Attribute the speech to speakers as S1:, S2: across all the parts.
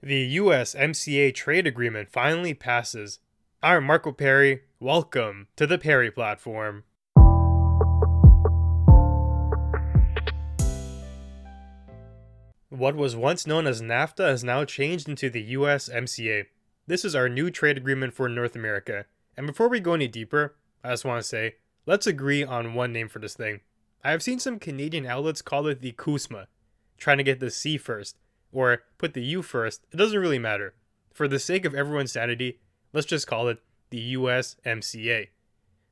S1: The USMCA trade agreement finally passes. I'm Marco Perri. Welcome to the Perri platform. What was once known as NAFTA has now changed into the USMCA. This is our new trade agreement for North America. And before we go any deeper, I just want to say, let's agree on one name for this thing. I have seen some Canadian outlets call it the CUSMA, trying to get the C first, or put the U first. It doesn't really matter. For the sake of everyone's sanity, let's just call it the USMCA.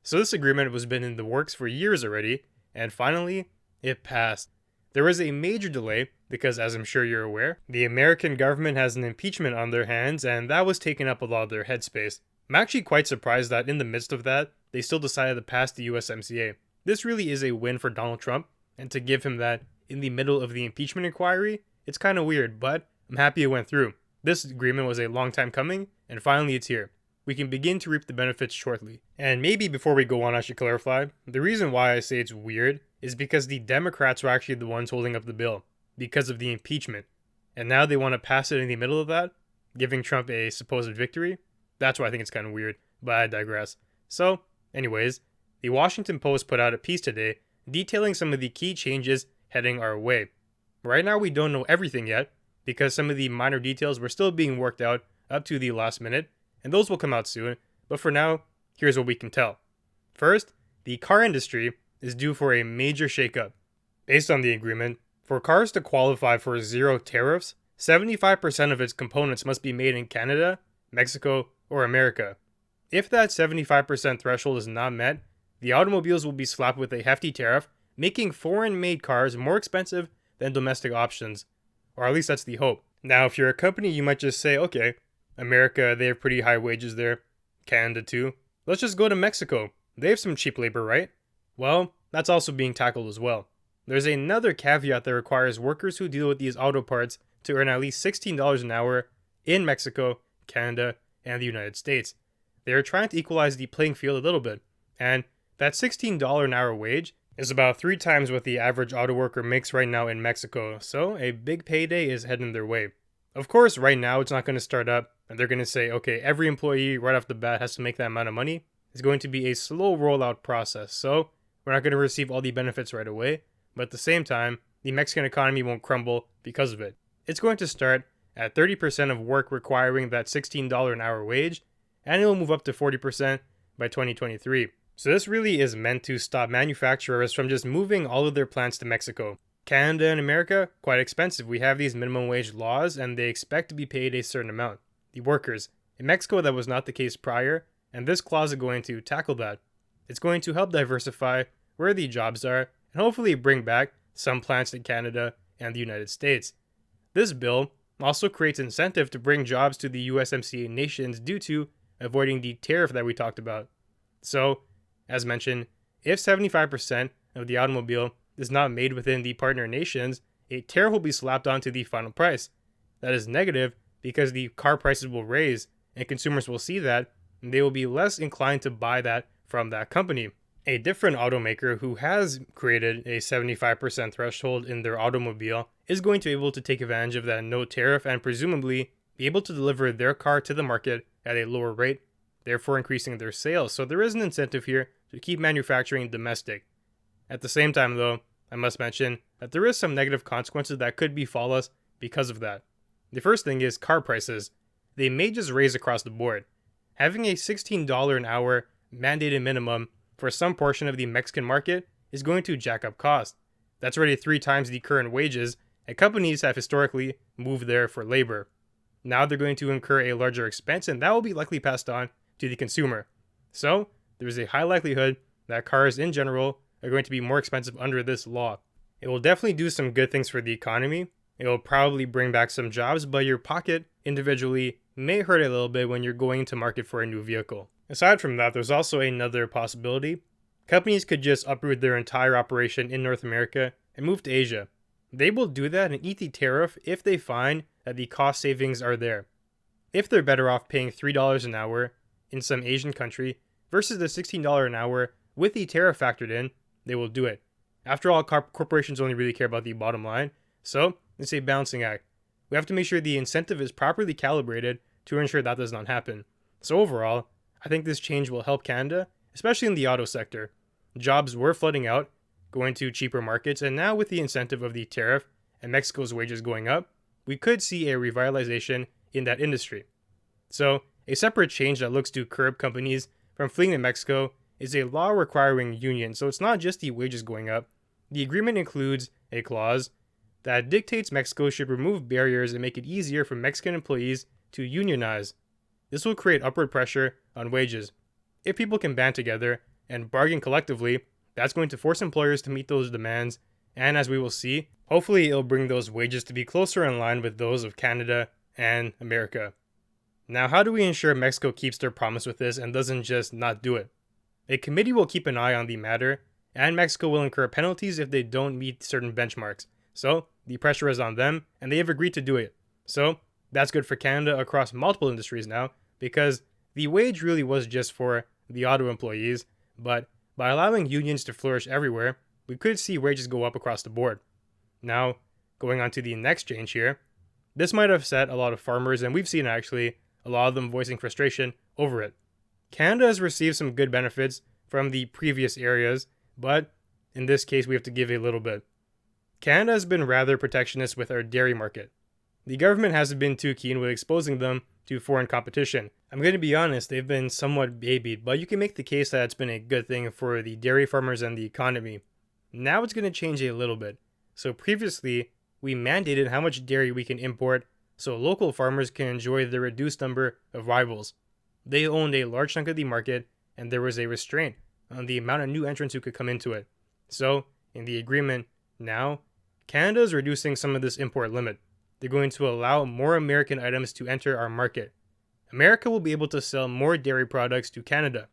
S1: So this agreement was been in the works for years already, and finally, it passed. There was a major delay because, as I'm sure you're aware, the American government has an impeachment on their hands, and that was taking up a lot of their headspace. I'm actually quite surprised that in the midst of that, they still decided to pass the USMCA. This really is a win for Donald Trump, and to give him that in the middle of the impeachment inquiry, it's kind of weird, but I'm happy it went through. This agreement was a long time coming, and finally it's here. We can begin to reap the benefits shortly. And maybe before we go on, I should clarify, the reason why I say it's weird is because the Democrats were actually the ones holding up the bill because of the impeachment. And now they want to pass it in the middle of that, giving Trump a supposed victory. That's why I think it's kind of weird, but I digress. So, anyways, the Washington Post put out a piece today detailing some of the key changes heading our way. Right now we don't know everything yet because some of the minor details were still being worked out up to the last minute, and those will come out soon, but for now, here's what we can tell. First, the car industry is due for a major shakeup. Based on the agreement, for cars to qualify for zero tariffs, 75% of its components must be made in Canada, Mexico, or America. If that 75% threshold is not met, the automobiles will be slapped with a hefty tariff, making foreign-made cars more expensive than domestic options. Or at least that's the hope. Now, if you're a company, you might just say, okay, America, they have pretty high wages there. Canada too. Let's just go to Mexico. They have some cheap labor, right? Well, that's also being tackled as well. There's another caveat that requires workers who deal with these auto parts to earn at least $16 an hour in Mexico, Canada, and the United States. They are trying to equalize the playing field a little bit, and that $16 an hour wage is about 3 times what the average auto worker makes right now in Mexico, so a big payday is heading their way. Of course, right now it's not going to start up, and they're going to say, okay, every employee right off the bat has to make that amount of money. It's going to be a slow rollout process, so we're not going to receive all the benefits right away, but at the same time, the Mexican economy won't crumble because of it. It's going to start at 30% of work requiring that $16 an hour wage, and it will move up to 40% by 2023. So this really is meant to stop manufacturers from just moving all of their plants to Mexico. Canada and America, quite expensive. We have these minimum wage laws and they expect to be paid a certain amount. The workers. In Mexico, that was not the case prior, and this clause is going to tackle that. It's going to help diversify where the jobs are and hopefully bring back some plants in Canada and the United States. This bill also creates incentive to bring jobs to the USMCA nations due to avoiding the tariff that we talked about. So, as mentioned, if 75% of the automobile is not made within the partner nations, a tariff will be slapped onto the final price. That is negative because the car prices will raise and consumers will see that and they will be less inclined to buy that from that company. A different automaker who has created a 75% threshold in their automobile is going to be able to take advantage of that no tariff and presumably be able to deliver their car to the market at a lower rate, therefore increasing their sales. So there is an incentive here to keep manufacturing domestic. At the same time though, I must mention that there is some negative consequences that could befall us because of that. The first thing is car prices. They may just raise across the board. Having a $16 an hour mandated minimum for some portion of the Mexican market is going to jack up cost. That's already 3 times the current wages, and companies have historically moved there for labor. Now they're going to incur a larger expense, and that will be likely passed on to the consumer. So, there's a high likelihood that cars in general are going to be more expensive under this law. It will definitely do some good things for the economy. It will probably bring back some jobs, but your pocket individually may hurt a little bit when you're going to market for a new vehicle. Aside from that, there's also another possibility. Companies could just uproot their entire operation in North America and move to Asia. They will do that and eat the tariff if they find that the cost savings are there. If they're better off paying $3 an hour in some Asian country versus the $16 an hour with the tariff factored in, they will do it. After all, corporations only really care about the bottom line, so it's a balancing act. we have to make sure the incentive is properly calibrated to ensure that does not happen. So overall, I think this change will help Canada, especially in the auto sector. Jobs were flooding out, going to cheaper markets, and now with the incentive of the tariff and Mexico's wages going up, we could see a revitalization in that industry. So, a separate change that looks to curb companies from fleeing to Mexico is a law requiring unions. So it's not just the wages going up. The agreement includes a clause that dictates Mexico should remove barriers and make it easier for Mexican employees to unionize. This will create upward pressure on wages. If people can band together and bargain collectively, that's going to force employers to meet those demands, and as we will see, hopefully it'll bring those wages to be closer in line with those of Canada and America. Now, how do we ensure Mexico keeps their promise with this and doesn't just not do it? A committee will keep an eye on the matter, and Mexico will incur penalties if they don't meet certain benchmarks. So, the pressure is on them, and they have agreed to do it. So, that's good for Canada across multiple industries now, because the wage really was just for the auto employees, but by allowing unions to flourish everywhere, we could see wages go up across the board. Now, going on to the next change here, this might have upset a lot of farmers, and we've seen actually a lot of them voicing frustration over it. Canada has received some good benefits from the previous areas, but in this case we have to give a little bit. Canada has been rather protectionist with our dairy market. The government hasn't been too keen with exposing them to foreign competition. I'm going to be honest, they've been somewhat babied, but you can make the case that it's been a good thing for the dairy farmers and the economy. Now it's going to change a little bit. So previously, we mandated how much dairy we can import so local farmers can enjoy the reduced number of rivals. They owned a large chunk of the market, and there was a restraint on the amount of new entrants who could come into it. So, in the agreement, now, Canada is reducing some of this import limit. They're going to allow more American items to enter our market. America will be able to sell more dairy products to Canada.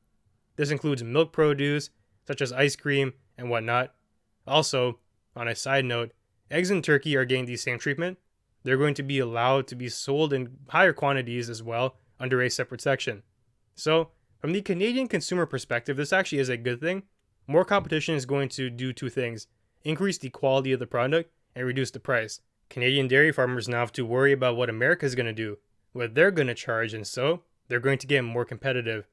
S1: This includes milk produce, such as ice cream and whatnot. Also, on a side note, eggs and turkey are getting the same treatment. They're going to be allowed to be sold in higher quantities as well under a separate section. So, from the Canadian consumer perspective, this actually is a good thing. More competition is going to do two things: increase the quality of the product and reduce the price. Canadian dairy farmers now have to worry about what America is going to do, what they're going to charge, and so they're going to get more competitive.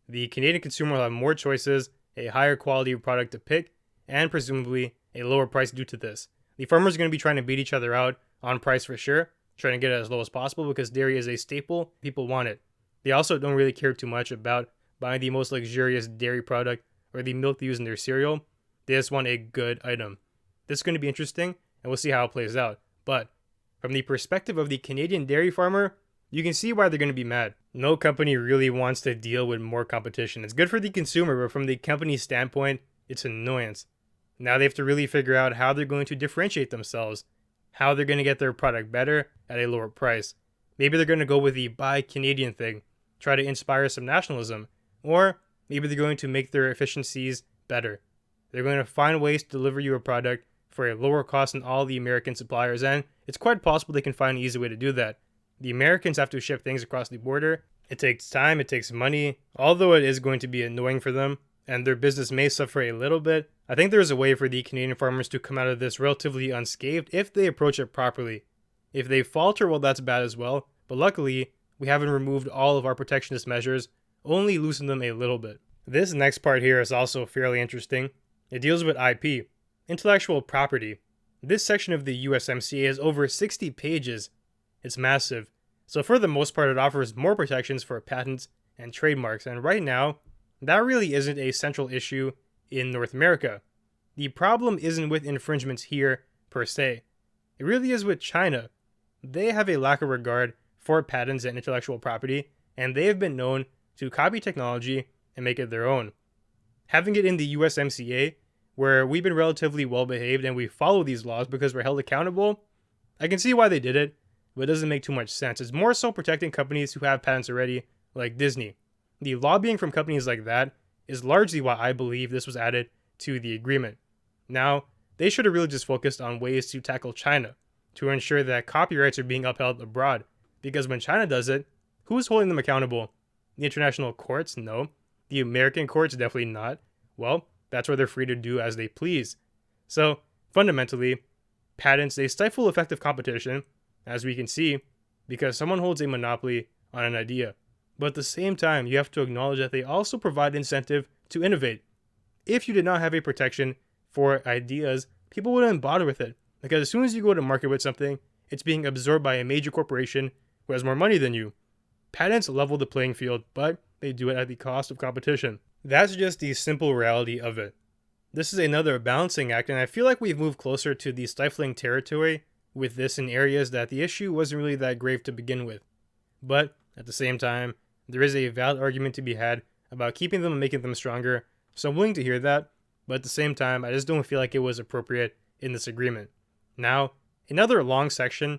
S1: The Canadian consumer will have more choices, a higher quality of product to pick, and presumably a lower price due to this. The farmers are going to be trying to beat each other out on price for sure, trying to get it as low as possible because dairy is a staple. People want it. They also don't really care too much about buying the most luxurious dairy product or the milk they use in their cereal. They just want a good item. This is going to be interesting, and we'll see how it plays out. But from the perspective of the Canadian dairy farmer, you can see why they're going to be mad. No company really wants to deal with more competition. It's good for the consumer, but from the company's standpoint, it's an annoyance. Now they have to really figure out how they're going to differentiate themselves, how they're going to get their product better at a lower price. Maybe they're going to go with the buy Canadian thing, try to inspire some nationalism, or maybe they're going to make their efficiencies better. They're going to find ways to deliver you a product for a lower cost than all the American suppliers, and it's quite possible they can find an easy way to do that. The Americans have to ship things across the border. It takes time, it takes money, although it is going to be annoying for them, and their business may suffer a little bit. I think there's a way for the Canadian farmers to come out of this relatively unscathed if they approach it properly. If they falter, well, that's bad as well, but luckily, we haven't removed all of our protectionist measures, only loosened them a little bit. This next part here is also fairly interesting. It deals with IP, intellectual property. This section of the USMCA is over 60 pages. It's massive. So for the most part, it offers more protections for patents and trademarks, and right now, that really isn't a central issue in North America. The problem isn't with infringements here, per se. It really is with China. They have a lack of regard for patents and intellectual property, and they have been known to copy technology and make it their own. Having it in the USMCA, where we've been relatively well behaved and we follow these laws because we're held accountable, I can see why they did it, but it doesn't make too much sense. It's more so protecting companies who have patents already, like Disney. The lobbying from companies like that is largely why I believe this was added to the agreement. Now, they should have really just focused on ways to tackle China to ensure that copyrights are being upheld abroad. Because when China does it, who's holding them accountable? The international courts? No. The American courts? Definitely not. Well, that's where they're free to do as they please. So, fundamentally, patents, they stifle effective competition, as we can see, because someone holds a monopoly on an idea. But at the same time, you have to acknowledge that they also provide incentive to innovate. If you did not have a protection for ideas, people wouldn't bother with it. Because as soon as you go to market with something, it's being absorbed by a major corporation who has more money than you. Patents level the playing field, but they do it at the cost of competition. That's just the simple reality of it. This is another balancing act, and I feel like we've moved closer to the stifling territory with this in areas that the issue wasn't really that grave to begin with. But at the same time, there is a valid argument to be had about keeping them and making them stronger, so I'm willing to hear that, but at the same time, I just don't feel like it was appropriate in this agreement. Now, another long section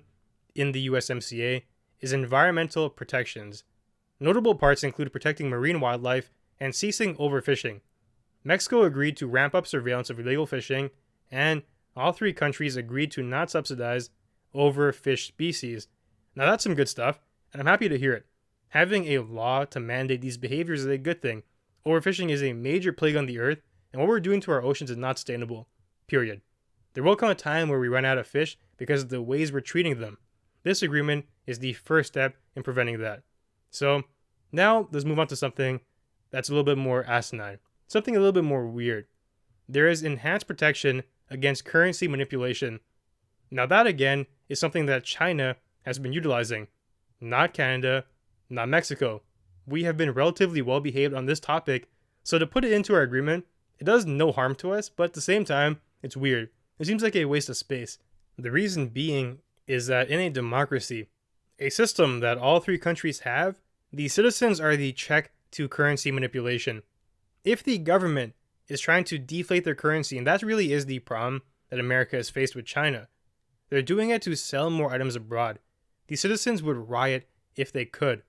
S1: in the USMCA is environmental protections. Notable parts include protecting marine wildlife and ceasing overfishing. Mexico agreed to ramp up surveillance of illegal fishing, and all three countries agreed to not subsidize overfished species. Now that's some good stuff, and I'm happy to hear it. Having a law to mandate these behaviors is a good thing. Overfishing is a major plague on the earth, and what we're doing to our oceans is not sustainable. Period. There will come a time where we run out of fish because of the ways we're treating them. This agreement is the first step in preventing that. So, now let's move on to something that's a little bit more asinine. Something a little bit more weird. There is enhanced protection against currency manipulation. Now that again is something that China has been utilizing. Not Canada, not Mexico. We have been relatively well behaved on this topic, so to put it into our agreement, it does no harm to us, but at the same time, it's weird. It seems like a waste of space. The reason being is that in a democracy, a system that all three countries have, the citizens are the check to currency manipulation. If the government is trying to deflate their currency, and that really is the problem that America is faced with China, they're doing it to sell more items abroad. The citizens would riot if they could.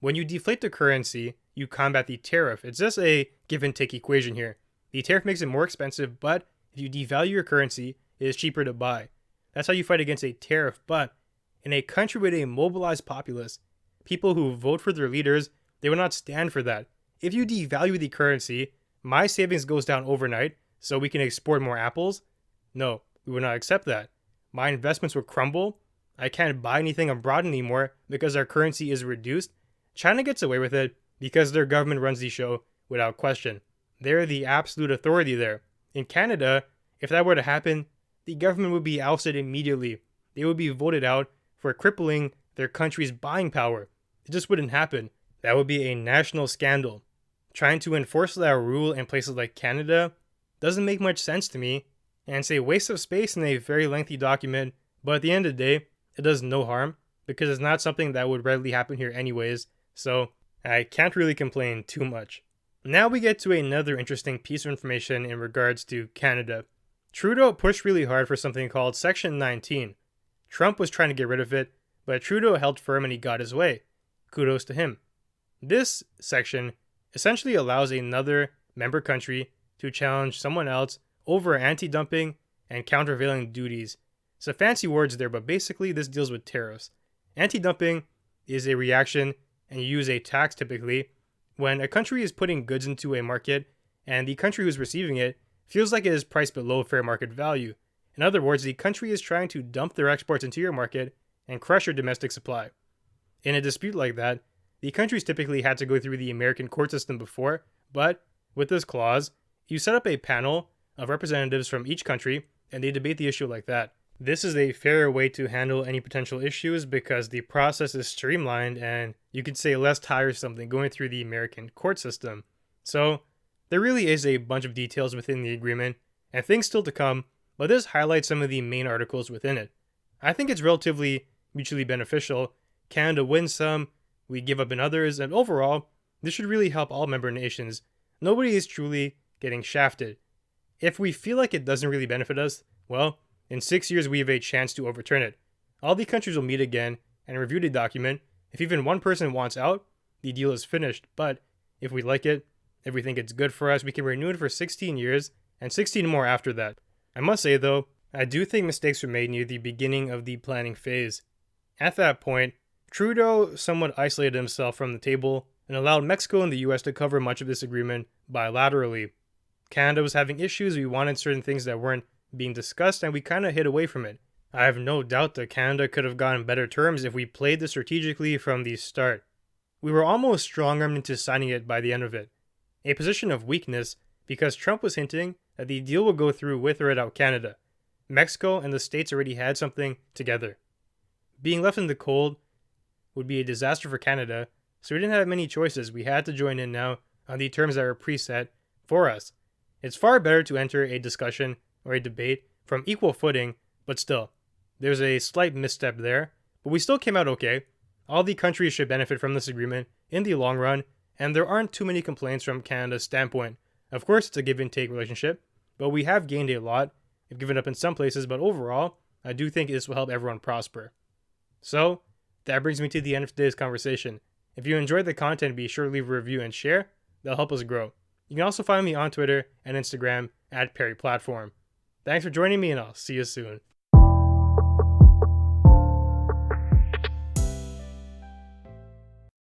S1: When you deflate the currency, you combat the tariff. It's just a give and take equation here. The tariff makes it more expensive, but if you devalue your currency, it is cheaper to buy. That's how you fight against a tariff. But in a country with a mobilized populace, people who vote for their leaders, they will not stand for that. If you devalue the currency, my savings goes down overnight so we can export more apples. No, we will not accept that. My investments will crumble. I can't buy anything abroad anymore because our currency is reduced. China gets away with it because their government runs the show without question. They're the absolute authority there. In Canada, if that were to happen, the government would be ousted immediately. They would be voted out for crippling their country's buying power. It just wouldn't happen. That would be a national scandal. Trying to enforce that rule in places like Canada doesn't make much sense to me, and it's a waste of space in a very lengthy document, but at the end of the day, it does no harm because it's not something that would readily happen here anyways, so I can't really complain too much. Now we get to another interesting piece of information in regards to Canada. Trudeau pushed really hard for something called Section 19. Trump was trying to get rid of it, but Trudeau held firm and he got his way. Kudos to him. This section essentially allows another member country to challenge someone else over anti-dumping and countervailing duties. So fancy words there, but basically this deals with tariffs. Anti-dumping is a reaction, and you use a tax typically, when a country is putting goods into a market and the country who's receiving it feels like it is priced below fair market value. In other words, the country is trying to dump their exports into your market and crush your domestic supply. In a dispute like that, the countries typically had to go through the American court system before, but with this clause, you set up a panel of representatives from each country and they debate the issue like that. This is a fairer way to handle any potential issues because the process is streamlined and you could say less tiresome than going through the American court system. So there really is a bunch of details within the agreement and things still to come, but this highlights some of the main articles within it. I think it's relatively mutually beneficial. Canada wins some, we give up in others, and overall, this should really help all member nations. Nobody is truly getting shafted. If we feel like it doesn't really benefit us, well, in 6 years we have a chance to overturn it. All the countries will meet again and review the document. If even one person wants out, the deal is finished. But if we like it, if we think it's good for us, we can renew it for 16 years and 16 more after that. I must say though, I do think mistakes were made near the beginning of the planning phase. At that point, Trudeau somewhat isolated himself from the table and allowed Mexico and the US to cover much of this agreement bilaterally. Canada was having issues, we wanted certain things that weren't being discussed, and we kind of hid away from it. I have no doubt that Canada could have gotten better terms if we played this strategically from the start. We were almost strong-armed into signing it by the end of it. A position of weakness because Trump was hinting that the deal would go through with or without Canada. Mexico and the States already had something together. Being left in the cold would be a disaster for Canada, so we didn't have many choices. We had to join in now on the terms that were preset for us. It's far better to enter a discussion or a debate from equal footing, but still, there's a slight misstep there, but we still came out okay. All the countries should benefit from this agreement in the long run, and there aren't too many complaints from Canada's standpoint. Of course, it's a give and take relationship, but we have gained a lot. We've given up in some places, but overall, I do think this will help everyone prosper. So, that brings me to the end of today's conversation. If you enjoyed the content, be sure to leave a review and share. That'll help us grow. You can also find me on Twitter and Instagram at Perri Platform. Thanks for joining me, and I'll see you soon.